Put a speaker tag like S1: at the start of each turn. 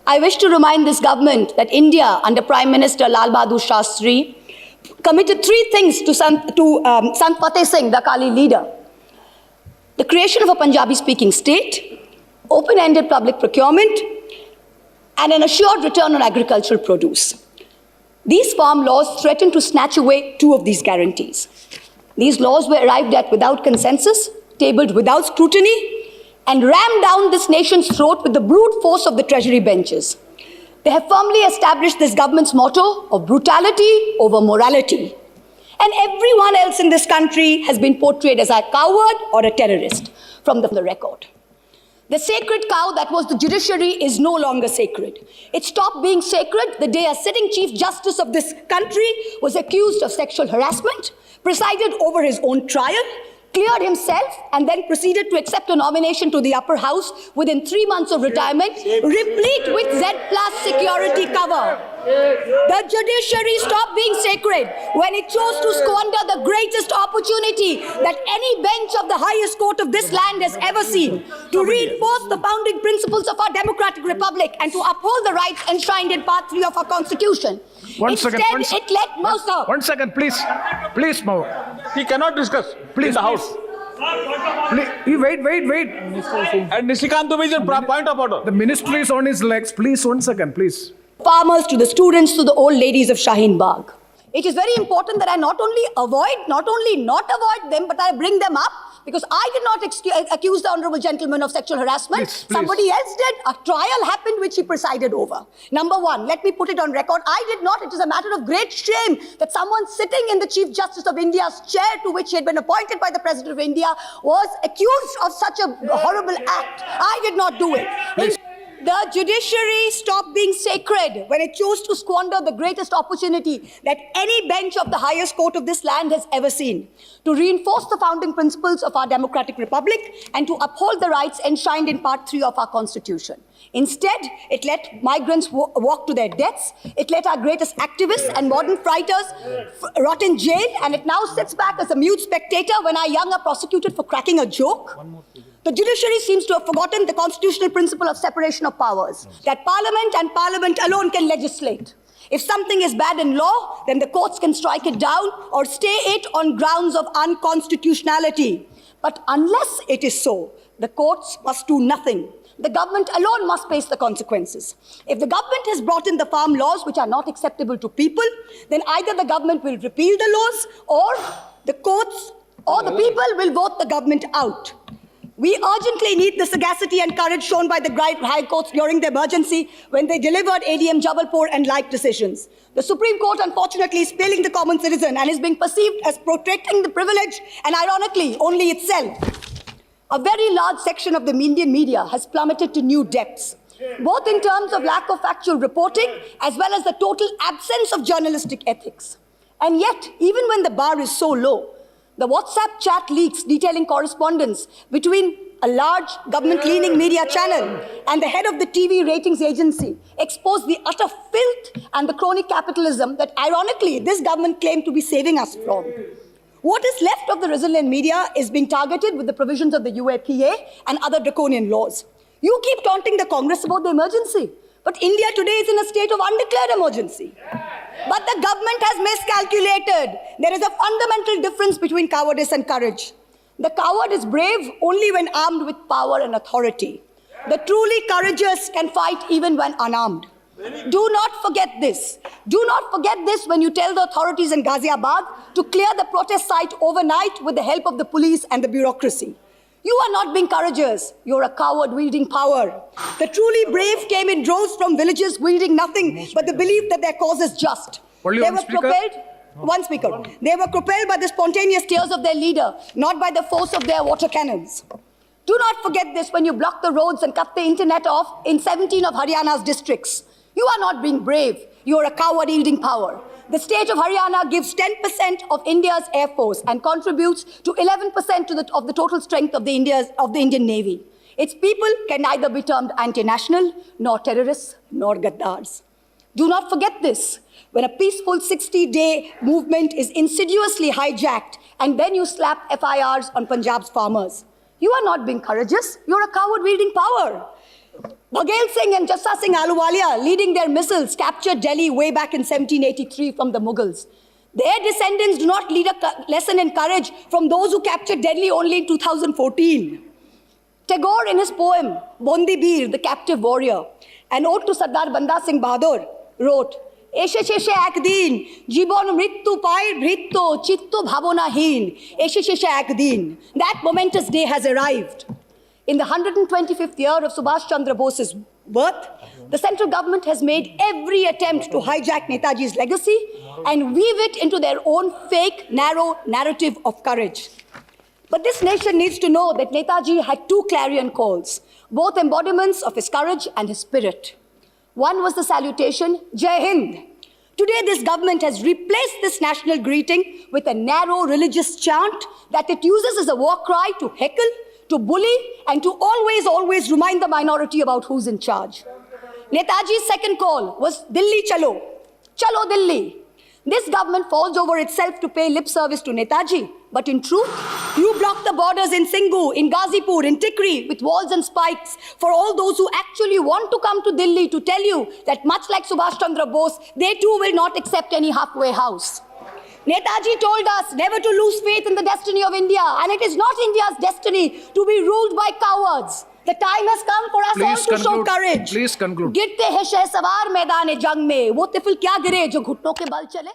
S1: I wish to remind this government that India, under Prime Minister Lal Bahadur Shastri, committed three things to Sant Fateh Singh, the Akali leader: the creation of a Punjabi-speaking state, open-ended public procurement, and an assured return on agricultural produce. These farm laws threaten to snatch away two of these guarantees. These laws were arrived at without consensus, tabled without scrutiny, and rammed down this nation's throat with the brute force of the Treasury benches. They have firmly established this government's motto of brutality over morality. And everyone else in this country has been portrayed as a coward or a terrorist from the record. The sacred cow that was the judiciary is no longer sacred. It stopped being sacred the day a sitting Chief Justice of this country was accused of sexual harassment, presided over his own trial, cleared himself, and then proceeded to accept a nomination to the upper house within 3 months of retirement, replete with Z+ security cover. The judiciary stopped being sacred when it chose to squander the greatest opportunity that any bench of the highest court of this land has ever seen, to reinforce the founding principles of our democratic republic and to uphold the rights enshrined in Part 3 of our Constitution. One second, please. Please, Mo.
S2: He cannot discuss in the House.
S3: Please, wait.
S2: And Nishikant Dubey, point of order.
S3: The ministry is on his legs. Please, 1 second, please.
S1: Farmers, to the students, to the old ladies of Shaheen Bagh. It is very important that I not only not avoid them, but I bring them up, because I did not accuse the honorable gentleman of sexual harassment.
S3: Please.
S1: Somebody else did. A trial happened which he presided over. Number one, let me put it on record. I did not. It is a matter of great shame that someone sitting in the Chief Justice of India's chair, to which he had been appointed by the President of India, was accused of such a horrible act. I did not do it. The judiciary stopped being sacred when it chose to squander the greatest opportunity that any bench of the highest court of this land has ever seen, to reinforce the founding principles of our democratic republic and to uphold the rights enshrined in Part 3 of our Constitution. Instead, it let migrants walk to their deaths. It let our greatest activists and modern fighters rot in jail, and it now sits back as a mute spectator when our young are prosecuted for cracking a joke. The judiciary seems to have forgotten the constitutional principle of separation of powers, that Parliament and Parliament alone can legislate. If something is bad in law, then the courts can strike it down or stay it on grounds of unconstitutionality. But unless it is so, the courts must do nothing. The government alone must face the consequences. If the government has brought in the farm laws which are not acceptable to people, then either the government will repeal the laws, or the courts or the people will vote the government out. We urgently need the sagacity and courage shown by the high courts during the emergency when they delivered ADM Jabalpur and like decisions. The Supreme Court, unfortunately, is failing the common citizen and is being perceived as protecting the privilege and, ironically, only itself. A very large section of the Indian media has plummeted to new depths, both in terms of lack of factual reporting as well as the total absence of journalistic ethics. And yet, even when the bar is so low, the WhatsApp chat leaks detailing correspondence between a large government-leaning media channel and the head of the TV ratings agency expose the utter filth and the crony capitalism that, ironically, this government claimed to be saving us from. What is left of the resilient media is being targeted with the provisions of the UAPA and other draconian laws. You keep taunting the Congress about the emergency, but India today is in a state of undeclared emergency. But the government has miscalculated. There is a fundamental difference between cowardice and courage. The coward is brave only when armed with power and authority. The truly courageous can fight even when unarmed. Do not forget this. Do not forget this when you tell the authorities in Ghaziabad to clear the protest site overnight with the help of the police and the bureaucracy. You are not being courageous. You're a coward wielding power. The truly brave came in droves from villages wielding nothing but the belief that their cause is just. They were propelled by the spontaneous tears of their leader, not by the force of their water cannons. Do not forget this when you block the roads and cut the internet off in 17 of Haryana's districts. You are not being brave. You are a coward wielding power. The state of Haryana gives 10% of India's air force and contributes to 11% of the total strength of the Indian Navy. Its people can neither be termed anti-national, nor terrorists, nor gaddars. Do not forget this when a peaceful 60-day movement is insidiously hijacked and then you slap FIRs on Punjab's farmers. You are not being courageous. You're a coward wielding power. Bhagal Singh and Jassa Singh Ahluwalia, leading their missiles, captured Delhi way back in 1783 from the Mughals. Their descendants do not lead a lesson in courage from those who captured Delhi only in 2014. Tagore, in his poem, Bondi Bir, the Captive Warrior, an ode to Sardar Banda Singh Bahadur, wrote, Eshe sheshe ekdin, jibon mrittu pair bhritto, chitto bhabonahin, eshe sheshe ekdin. That momentous day has arrived. In the 125th year of Subhash Chandra Bose's birth, the central government has made every attempt to hijack Netaji's legacy and weave it into their own fake, narrow narrative of courage. But this nation needs to know that Netaji had two clarion calls, both embodiments of his courage and his spirit. One was the salutation, Jai Hind. Today, this government has replaced this national greeting with a narrow religious chant that it uses as a war cry to heckle, to bully, and to always remind the minority about who's in charge. Netaji's second call was Delhi Chalo, Chalo Delhi. This government falls over itself to pay lip service to Netaji. But in truth, you block the borders in Singhu, in Ghazipur, in Tikri with walls and spikes for all those who actually want to come to Delhi to tell you that much like Subhash Chandra Bose, they too will not accept any halfway house. Netaji told us never to lose faith in the destiny of India, and it is not India's destiny to be ruled by cowards. The time has come for us
S3: Please
S1: all to show
S3: conclude.
S1: courage.
S3: Please conclude.
S1: गिरते हैं शहसवार मैदान जंग में, वो तिफल क्या गिरे जो घुटनों के बल चले.